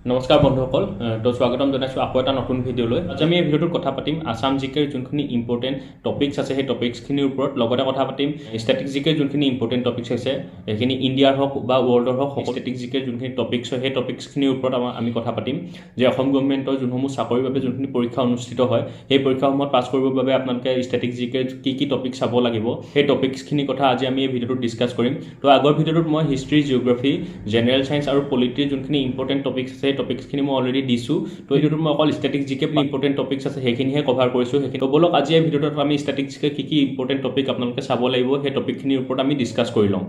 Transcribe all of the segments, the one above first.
নমস্কাৰ বন্ধুসকল তো স্বাগতম জনাইছোঁ আকৌ এটা নতুন ভিডিঅ'লৈ আজি আমি এই ভিডিঅ'টোত কথা পাতিম আসাম জিকেৰ যোনখিনি ইম্পৰ্টেণ্ট টপিকছ আছে সেই টপিকছখিনিৰ ওপৰত লগতে কথা পাতিম ষ্টেটিক জিকেৰ যোনখিনি ইম্পৰ্টেণ্ট টপিকছ আছে সেইখিনি ইণ্ডিয়াৰ হওক বা ৱৰ্ল্ডৰ হওক সকলো ষ্টেটিক জিকেৰ যোনখিনি টপিকছ হয় সেই টপিকছখিনিৰ ওপৰত আমি কথা পাতিম যে অসম গভৰ্ণমেণ্টৰ যোনসমূহ চাকৰিৰ বাবে যোনখিনি পৰীক্ষা অনুষ্ঠিত হয় সেই পৰীক্ষাসমূহত পাছ কৰিবৰ বাবে আপোনালোকে ষ্টেটিক জিকেৰ কি টপিক চাব লাগিব সেই টপিকছখিনিৰ কথা আজি আমি এই ভিডিঅ'টোত ডিছকাছ কৰিম তো আগৰ ভিডিঅ'টোত মই হিষ্ট্ৰী জিঅ'গ্ৰাফী জেনেৰেল ছায়েন্স আৰু পলিটিৰ যোনখিনি ইম্পৰ্টেণ্ট টপিকছ আছে টপিকছখিনি মই অলৰেডি দিছোঁ তো এইটোত মই অকল ষ্টেটিক জিকে ইম্পৰ্টেণ্ট টপিকছ আছে সেইখিনিহে কভাৰ কৰিছোঁ সেইখিনি বলক আজি এই ভিডিঅ'টোত আমি ষ্টেটিক জিকে কি ইম্পৰ্টেণ্ট টপিক আপোনালোকে চাব লাগিব সেই টপিকখিনিৰ ওপৰত আমি ডিছকাছ কৰি লওঁ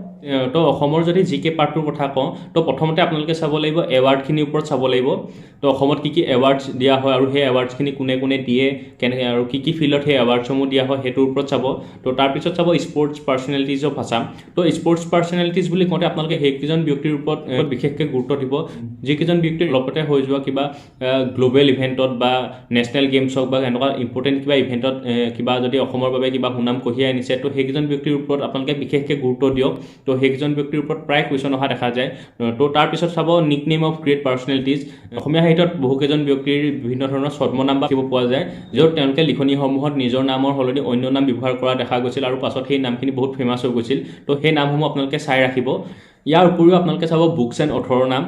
তো অসমৰ যদি জিকে পাৰ্টটোৰ কথা কওঁ তো প্ৰথমতে আপোনালোকে চাব লাগিব এৱাৰ্ডখিনিৰ ওপৰত চাব লাগিব তো অসমত কি এৱাৰ্ডছ দিয়া হয় আৰু সেই এৱাৰ্ডছখিনি কোনে কোনে দিয়ে কেনেকৈ আৰু কি ফিল্ডত সেই এৱাৰ্ডছসমূহ দিয়া হয় সেইটোৰ ওপৰত চাব তো তাৰপিছত চাব স্পৰ্টছ পাৰ্চনেলিটিজ অফ আসাম তো স্পৰ্টছ পাৰ্চনেলিটিজ বুলি কওঁতে আপোনালোকে সেইকেইজন ব্যক্তিৰ ওপৰত বিশেষকৈ গুৰুত্ব দিব যিকেইজন ব্যক্তিৰ লগতে হৈ যোৱা কিবা গ্লোবেল ইভেণ্টত বা নেশ্যনেল গেমছ হওক বা এনেকুৱা ইম্পৰ্টেণ্ট কিবা ইভেণ্টত কিবা যদি অসমৰ বাবে কিবা সুনাম কঢ়িয়াই আনিছে তো সেইকেইজন ব্যক্তিৰ ওপৰত আপোনালোকে বিশেষকৈ গুৰুত্ব দিয়ক তো সেইকেইজন ব্যক্তিৰ ওপৰত প্ৰায় কুৱেশ্যন অহা দেখা যায় তো তাৰপিছত চাব nick name of great personalities অসমীয়া সাহিত্যত বহুকেইজন ব্যক্তিৰ বিভিন্ন ধৰণৰ ছদ্মনাম দেখিব পোৱা যায় য'ত তেওঁলোকে লিখনিসমূহত নিজৰ নামৰ সলনি অন্য নাম ব্যৱহাৰ কৰা দেখা গৈছিল আৰু পাছত সেই নামখিনি বহুত ফেমাছ হৈ গৈছিল তো সেই নামসমূহ আপোনালোকে চাই ৰাখিব ইয়াৰ উপৰিও আপোনালোকে চাব বুকছ এণ্ড অথৰৰ নাম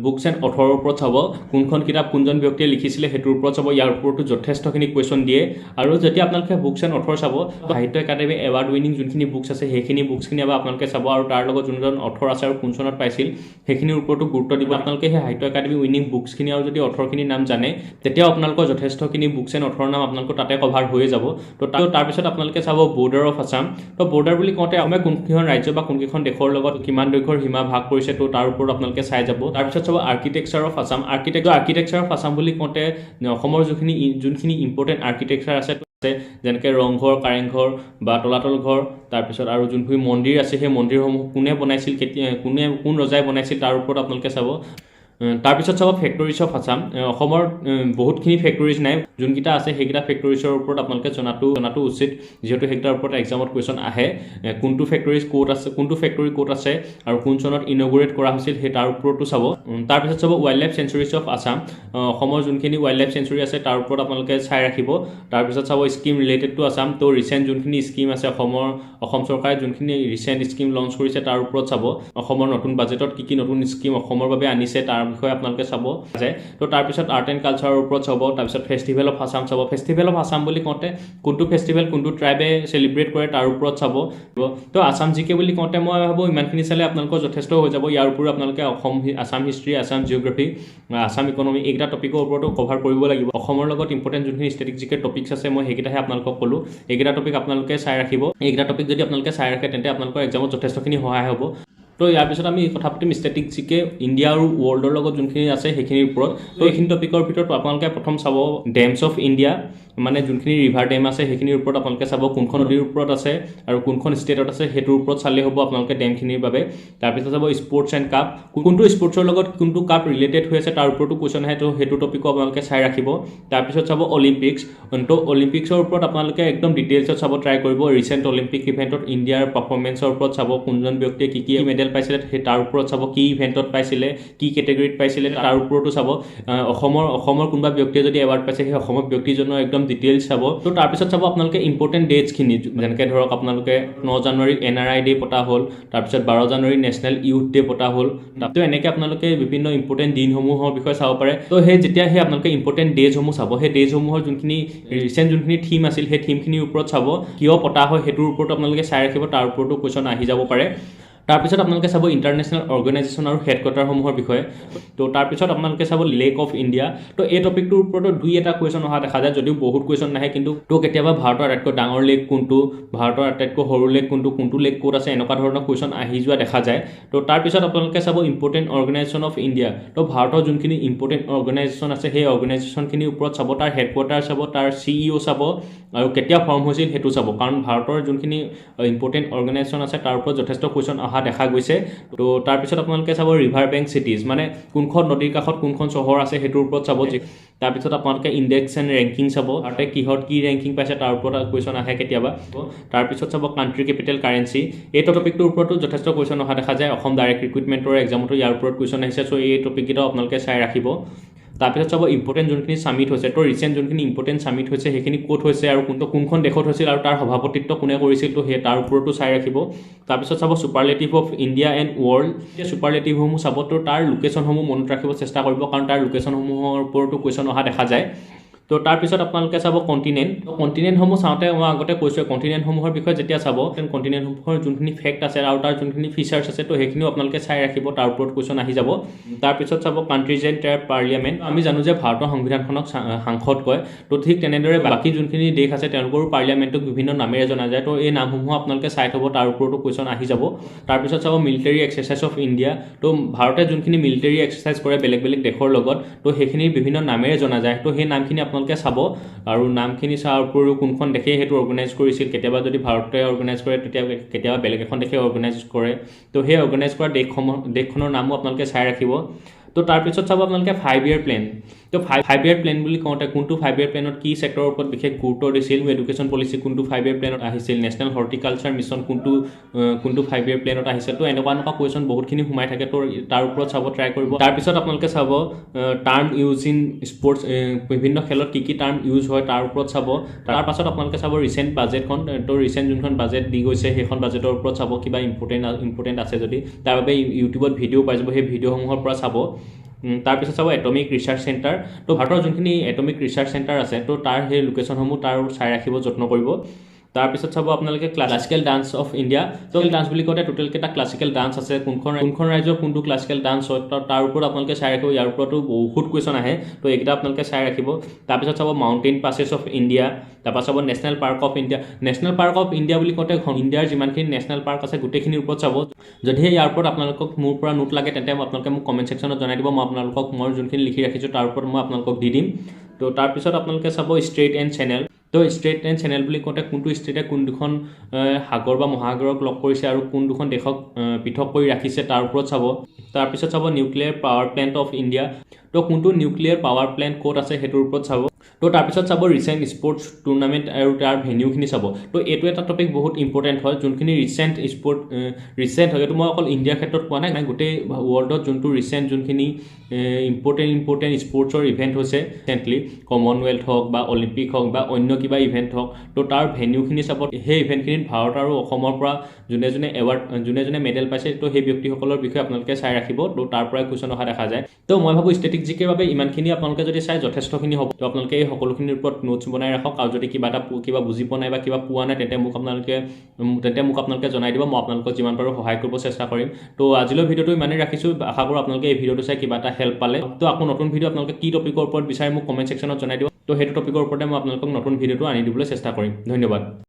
বুকছ এণ্ড অথৰৰ ওপৰত চাব কোনখন কিতাপ কোনজন ব্যক্তিয়ে লিখিছিলে সেইটোৰ ওপৰত চাব ইয়াৰ ওপৰতো যথেষ্টখিনি কুৱেশ্যন দিয়ে আৰু যেতিয়া আপোনালোকে বুকছ এণ্ড অথৰ চাব সাহিত্য একাডেমি এৱাৰ্ড উইনিং যোনখিনি বুকছ আছে সেইখিনি বুকছখিনি এবাৰ আপোনালোকে চাব আৰু তাৰ লগত যোনজন অথৰ আছে আৰু কোন চনত পাইছিল সেইখিনিৰ ওপৰতো গুৰুত্ব দিব আপোনালোকে সেই সাহিত্য একাডেমি উইনিং বুকছখিনি আৰু যদি অথৰখিনিৰ নাম জানে তেতিয়াও আপোনালোকৰ যথেষ্টখিনি বুকছ এণ্ড অথৰৰ নাম আপোনালোকৰ তাতে কভাৰ হৈয়ে যাব তো তাৰপিছত আপোনালোকে চাব বৰ্ডাৰ অফ আসাম তো বৰ্ডাৰ বুলি কওঁতে আমাৰ কোনকেইখন ৰাজ্য বা কোনকেইখন দেশৰ লগত কিমান দৈৰ্ঘ্যৰ সীমা ভাগ কৰিছে তো তাৰ ওপৰত আপোনালোকে চাই যাব তাৰপিছত চাব architecture of Assam architecture of Assam বুলি কওঁতে অসমৰ যোনখিনি ইম্পৰ্টেণ্ট আৰ্কিটেকচাৰ আছে যেনেকৈ ৰংঘৰ কাৰেংঘৰ বা তলাতল ঘৰ তাৰপিছত আৰু যোনখিনি মন্দিৰ আছে সেই মন্দিৰসমূহ কোনে বনাইছিল কোন ৰজাই বনাইছিল তাৰ ওপৰত আপোনালোকে চাব তাৰপিছত চাব ফেক্টৰিজ অফ আসাম অসমৰ বহুতখিনি ফেক্টৰিজ নাই যোনকেইটা আছে সেইকেইটা ফেক্টৰিজৰ ওপৰত আপোনালোকে জনাটো উচিত যিহেতু সেইকেইটাৰ ওপৰত এক্সামত কুৱেশ্যন আহে কোনটো ফেক্টৰি ক'ত আছে আৰু কোন চনত ইনগুৰেট কৰা হৈছিল সেই তাৰ ওপৰতো চাব তাৰপিছত চাব wild life sanctuaries of Assam অসমৰ যোনখিনি ৱাইল্ড লাইফ চেঞ্চুৰী আছে তাৰ ওপৰত আপোনালোকে চাই ৰাখিব তাৰপিছত চাব স্কিম ৰিলেটেড টু আসাম তো ৰিচেণ্ট যোনখিনি স্কিম আছে অসম চৰকাৰে যোনখিনি ৰিচেণ্ট স্কিম লঞ্চ কৰিছে তাৰ ওপৰত চাব অসমৰ নতুন বাজেটত কি নতুন স্কিম অসমৰ বাবে আনিছে তাৰ বিষয়ে আপোনালোকে চাব আছে তো তাৰপিছত আৰ্ট এণ্ড কালচাৰৰ ওপৰত চাব তাৰপিছত ফেষ্টিভেল অফ আসাম চাব ফেষ্টিভেল অফ আসাম বুলি কওঁতে কোনটো ফেষ্টিভেল কোনটো ট্ৰাইবে চেলিব্ৰেট কৰে তাৰ ওপৰত চাব তো আসাম জিকে বুলি কওঁতে মই ভাবোঁ ইমানখিনি চালে আপোনালোকৰ যথেষ্ট হৈ যাব ইয়াৰ উপৰিও আপোনালোকে Assam history Assam geography Assam economy এইকেইটা টপিকৰ ওপৰতো কভাৰ কৰিব লাগিব অসমৰ লগত ইম্পৰ্টেণ্ট যোনখিনি ষ্টেটিক জিকে টপিকছ আছে মই সেইকেইটাহে আপোনালোকক ক'লোঁ এইকেইটা টপিক আপোনালোকে চাই ৰাখিব এইকেইটা টপিক যদি আপোনালোকে চাই ৰাখে তেন্তে আপোনালোকৰ এক্সামত যথেষ্টখিনি সহায় হ'ব তো ইয়াৰ পিছত আমি কথা পাতিম ষ্টেটিক জিকে ইণ্ডিয়া আৰু ৱৰ্ল্ডৰ লগত যোনখিনি আছে সেইখিনিৰ ওপৰত তো এইখিনি টপিকৰ ভিতৰত আপোনালোকে প্ৰথম চাব ডেমছ অফ ইণ্ডিয়া মানে যোনখিনি ৰিভাৰ ডেম আছে সেইখিনিৰ ওপৰত আপোনালোকে চাব কোনখন নদীৰ ওপৰত আছে আৰু কোনখন ষ্টেটত আছে সেইটোৰ ওপৰত চালেই হ'ব আপোনালোকে ডেমখিনিৰ বাবে তাৰপিছত চাব স্পৰ্টছ এণ্ড কাপ কোনটো স্পৰ্টছৰ লগত কোনটো কাপ ৰিলেটেড হৈ আছে তাৰ ওপৰতো কুৱেশ্যন আহে তো সেইটো টপিকো আপোনালোকে চাই ৰাখিব তাৰপিছত চাব অলিম্পিক্স তো অলিম্পিক্সৰ ওপৰত আপোনালোকে একদম ডিটেইলছত চাব ট্ৰাই কৰিব ৰিচেণ্ট অলিম্পিক ইভেণ্টত ইণ্ডিয়াৰ পাৰফৰ্মেঞ্চৰ ওপৰত চাব কোনজন ব্যক্তিয়ে কি মেডেল পাইছিলে সেই তাৰ ওপৰত চাব কি ইভেণ্টত পাইছিলে কি কেটেগৰীত পাইছিলে তাৰ ওপৰতো চাব অসমৰ কোনোবা ব্যক্তিয়ে যদি এৱাৰ্ড পাইছে সেই অসমৰ ব্যক্তিজনৰ একদম ডিটেইলছ চাব তো তাৰপিছত চাব আপোনালোকে ইম্পৰ্টেণ্ট ডেটছখিনি যেনেকৈ ধৰক আপোনালোকে 9 জানুৱাৰীত NRI ডে পতা হ'ল তাৰপিছত 12 জানুৱাৰী নেশ্যনেল ইউথ ডে পতা হ'ল তো এনেকৈ আপোনালোকে বিভিন্ন ইম্পৰ্টেণ্ট দিনসমূহৰ বিষয়ে চাব পাৰে তো যেতিয়া আপোনালোকে ইম্পৰ্টেণ্ট ডেজসমূহ চাব সেই ডেজসমূহৰ যোনখিনি ৰিচেণ্ট যোনখিনি থিম আছিল সেই থিমখিনিৰ ওপৰত চাব কিয় পতা হয় সেইটোৰ ওপৰত আপোনালোকে চাই ৰাখিব তাৰ ওপৰতো কুৱেশ্যন আহি যাব পাৰে তাৰপিছত আপোনালোকে চাব ইণ্টাৰনেশ্যনেল অৰ্গেনাইজেশ্যন আৰু হেডকোৱাৰ্টাৰসমূহৰ বিষয়ে তো তাৰপিছত আপোনালোকে চাব লেক অফ ইণ্ডিয়া তো এই টপিকটোৰ ওপৰতো দুই এটা কুৱেশ্যন অহা দেখা যায় যদিও বহুত কুৱেশ্যন নাহে কিন্তু তো কেতিয়াবা ভাৰতৰ আটাইতকৈ ডাঙৰ লেক কোনটো ভাৰতৰ আটাইতকৈ সৰু লেক কোনটো লেক ক'ত আছে এনেকুৱা ধৰণৰ কুৱেশ্যন আহি যোৱা দেখা যায় তো তাৰপিছত আপোনালোকে চাব ইম্পৰ্টেণ্ট অৰ্গেনাইজেশ্যন অফ ইণ্ডিয়া তো ভাৰতৰ যোনখিনি ইম্পৰ্টেণ্ট অৰ্গেনাইজেশ্যন আছে সেই অৰ্গেনাইজেশ্যনখিনিৰ ওপৰত চাব তাৰ হেডকোৱাৰ্টাৰ চাব তাৰ CEO চাব আৰু কেতিয়া ফৰ্ম হৈছিল সেইটো চাব কাৰণ ভাৰতৰ যোনখিনি ইম্পৰ্টেণ্ট অৰ্গেনাইজেশ্যন আছে তাৰ ওপৰত যথেষ্ট কুৱেশ্যন অহা দেখা গৈছে তো তাৰপিছত আপোনালোকে চাব ৰিভাৰ বেংক চিটিজ মানে কোনখন নদীৰ কাষত কোনখন চহৰ আছে সেইটোৰ ওপৰত চাব তাৰপিছত আপোনালোকে ইণ্ডেক্স এণ্ড ৰেংকিং চাব আৰু কিহত কি ৰেংকিং পাইছে তাৰ ওপৰত কুৱেশ্যন আহে কেতিয়াবা তাৰপিছত চাব কাণ্ট্ৰি কেপিটেল কাৰেঞ্চি এইটো টপিকটোৰ ওপৰতো যথেষ্ট কুৱেশ্যন অহা দেখা যায় অসম ডাইৰেক্ট ৰিক্ৰুইটমেণ্টৰ এক্সামতো ইয়াৰ ওপৰত কুৱেশ্যন আহিছে চ' এই টপিককেইটাও আপোনালোকে চাই ৰাখিব তাৰপিছত চাব ইম্পৰ্টেণ্ট যোনখিনি সামিট হৈছে তো ৰিচেণ্ট যোনখিনি ইম্পৰ্টেণ্ট সামিট হৈছে সেইখিনি ক'ত হৈছে আৰু কোনখন দেশত হৈছিল আৰু তাৰ সভাপতিত্ব কোনে কৰিছিল তো সেই তাৰ ওপৰতো চাই ৰাখিব তাৰপিছত চাব superlative of India and world এই ছুপাৰলেটিভসমূহ চাব তো তাৰ লোকেশ্যনসমূহ মনত ৰাখিব চেষ্টা কৰিব কাৰণ তাৰ লোকেশ্যনসমূহৰ ওপৰতো কুৱেশ্যন অহা দেখা যায় তো তাৰপিছত আপোনালোকে চাব কণ্টিনেণ্টসমূহ চাওঁতে মই আগতে কৈছোঁ কণ্টিনেণ্টসমূহৰ বিষয়ে যেতিয়া চাব কণ্টিনেণ্টসমূহৰ যোনখিনি ফেক্ট আছে আৰু তাৰ যোনখিনি ফিচাৰ্ছ আছে তো সেইখিনিও আপোনালোকে চাই ৰাখিব তাৰ ওপৰত কুৱেশ্যন আহি যাব তাৰপিছত চাব কাণ্ট্ৰিজ এণ্ড দেয়াৰ পাৰ্লিয়ামেণ্ট আমি জানো যে ভাৰতৰ সংবিধানখনক সাংসদ কয় তো ঠিক তেনেদৰে বাকী যোনখিনি দেশ আছে তেওঁলোকৰো পাৰ্লিয়ামেণ্টক বিভিন্ন নামেৰে জনা যায় তো এই নামসমূহ আপোনালোকে চাই থ'ব তাৰ ওপৰতো কুৱেশ্যন আহি যাব তাৰপিছত চাব মিলিটেৰী এক্সাৰচাইজ অফ ইণ্ডিয়া তো ভাৰতে যোনখিনি মিলিটেৰী এক্সাৰচাইজ কৰে বেলেগ বেলেগ দেশৰ লগত তো সেইখিনি বিভিন্ন নামেৰে জনা যায় তো সেই নামখিনি আপোনালোকে চাব আৰু নামখিনি চোৱাৰ উপৰিও কোনখন দেশে সেইটো অৰ্গেনাইজ কৰিছিল কেতিয়াবা যদি ভাৰতে অৰ্গেনাইজ কৰে তেতিয়া কেতিয়াবা বেলেগ এখন দেশে অৰ্গেনাইজ কৰে তো সেই অৰ্গেনাইজ কৰা দেশখনৰ নামো আপোনালোকে চাই ৰাখিব তো তাৰপিছত চাব আপোনালোকে 5 ইয়াৰ প্লেন তো 5 ইয়াৰ প্লেন বুলি কওঁতে কোনটো 5 ইয়াৰ প্লেনত কি ছেক্টৰৰ ওপৰত বিশেষ গুৰুত্ব দিছিল এডুকেশ্যন পলিচি কোনটো 5 ইয়াৰ প্লেনত আহিছিল নেশ্যনেল হৰ্টিকালচাৰ মিছন কোনটো 5 ইয়াৰ প্লেনত আহিছিল তো এনেকুৱা কুৱেশ্যন বহুতখিনি সোমাই থাকে তো তাৰ ওপৰত চাব ট্ৰাই কৰিব তাৰপিছত আপোনালোকে চাব টাৰ্ম ইউজ ইন স্পৰ্টছ বিভিন্ন খেলত কি টাৰ্ম ইউজ হয় তাৰ ওপৰত চাব তাৰ পাছত আপোনালোকে চাব ৰিচেণ্ট বাজেটখন তো ৰিচেণ্ট যোনখন বাজেট দি গৈছে সেইখন বাজেটৰ ওপৰত চাব কিবা ইম্পৰ্টেণ্ট আছে যদি তাৰ বাবে ইউটিউবত ভিডিঅ' পাই যাব সেই ভিডিঅ'সমূহৰ পৰা চাব তাৰপিছত চাব এটমিক ৰিচাৰ্চ চেণ্টাৰ তো ভাৰতৰ যোনখিনি এটমিক ৰিচাৰ্চ চেণ্টাৰ আছে তো তাৰ সেই লোকেশ্যনসমূহ তাৰ চাই ৰাখিব যত্ন কৰিব তাৰপিছত চাব আপোনালোকে ক্লাছিকেল ডান্স অফ ইণ্ডিয়া তো ডান্স বুলি কওঁতে টোটেল কেইটা ক্লাছিকেল ডান্স আছে কোনখন ৰাজ্যৰ কোনটো ক্লাছিকেল ডান্স হয় তাৰ ওপৰত আপোনালোকে চাই ৰাখিব ইয়াৰ ওপৰতো বহুত কুৱেশ্যন আহে তো এইকেইটা আপোনালোকে চাই ৰাখিব তাৰপিছত চাব মাউণ্টেইন পাছেছ অফ ইণ্ডিয়া তাৰপৰা চাব নেশ্যনেল পাৰ্ক অফ ইণ্ডিয়া বুলি কওঁতে ইণ্ডিয়াৰ যিমানখিনি নেশ্যনেল পাৰ্ক আছে গোটেইখিনিৰ ওপৰত চাব যদিহে ইয়াৰ ওপৰত আপোনালোকক মোৰ পৰা নোট লাগে তেন্তে আপোনালোকে মোক কমেণ্ট ছেকশ্যনত জনাই দিব মই আপোনালোকক মই যোনখিনি লিখি ৰাখিছোঁ তাৰ ওপৰত মই আপোনালোকক দি দিম তো তাৰপিছত আপোনালোকে চাব ষ্ট্ৰেইট এণ্ড চেনেল তো ষ্ট্ৰেইট এণ্ড চেনেল বুলি কওঁতে কোনটো ষ্টেটে কোন দুখন সাগৰ বা মহাসাগৰক লগ কৰিছে আৰু কোন দুখন দেশক পৃথক কৰি ৰাখিছে তাৰ ওপৰত চাব তাৰপিছত চাব nuclear power plant of India তো কোনটো নিউক্লিয়াৰ পাৱাৰ প্লেণ্ট ক'ত আছে সেইটোৰ ওপৰত চাব তো তাৰপিছত চাব ৰিচেণ্ট স্পৰ্টছ টুৰ্ণামেণ্ট আৰু তাৰ ভেনিউখিনি চাব তো এইটো এটা টপিক বহুত ইম্পৰ্টেণ্ট হয় যোনখিনি ৰিচেণ্ট হয় এইটো মই অকল ইণ্ডিয়াৰ ক্ষেত্ৰত কোৱা নাই গোটেই ৱৰ্ল্ডত যোনটো ৰিচেণ্ট যোনখিনি ইম্পৰ্টেণ্ট স্পৰ্টছৰ ইভেণ্ট হৈছে ৰিচেণ্টলি কমনৱেলথ হওক বা অলিম্পিক হওক বা অন্য কিবা ইভেণ্ট হওক তো তাৰ ভেনিউখিনি চাব সেই ইভেণ্টখিনিত ভাৰত আৰু অসমৰ পৰা যোনে মেডেল পাইছে তো সেই ব্যক্তিসকলৰ বিষয়ে আপোনালোকে চাই ৰাখিব তো তাৰ পৰাই কুৱেশ্যন অহা দেখা যায় তো মই ভাবোঁ ষ্টেটিক জিকেৰ বাবে ইমানখিনি আপোনালোকে যদি চাই যথেষ্টখিনি হ'ব তো আপোনালোকে এই সকলোখিনিৰ ওপৰত নোটছ বনাই ৰাখক আৰু যদি কিবা বুজি পোৱা নাই বা কিবা পোৱা নাই তেন্তে মোক আপোনালোকে জনাই দিব মই আপোনালোকক যিমান পাৰোঁ সহায় কৰিব চেষ্টা কৰিম তো আজিলৈ ভিডিঅ'টো ইমানেই ৰাখিছোঁ আশা কৰোঁ আপোনালোকে এই ভিডিঅ'টো চাই কিবা এটা হেল্প পালে তো আকৌ নতুন ভিডিঅ' আপোনালোকে কি টপিকৰ ওপৰত বিচাৰে মোক কমেণ্ট ছেকশ্যনত জনাই দিব তো সেইটো টপিকৰ ওপৰতে মই আপোনালোকক নতুন ভিডিঅ'টো আনি দিবলৈ চেষ্টা কৰিম ধন্যবাদ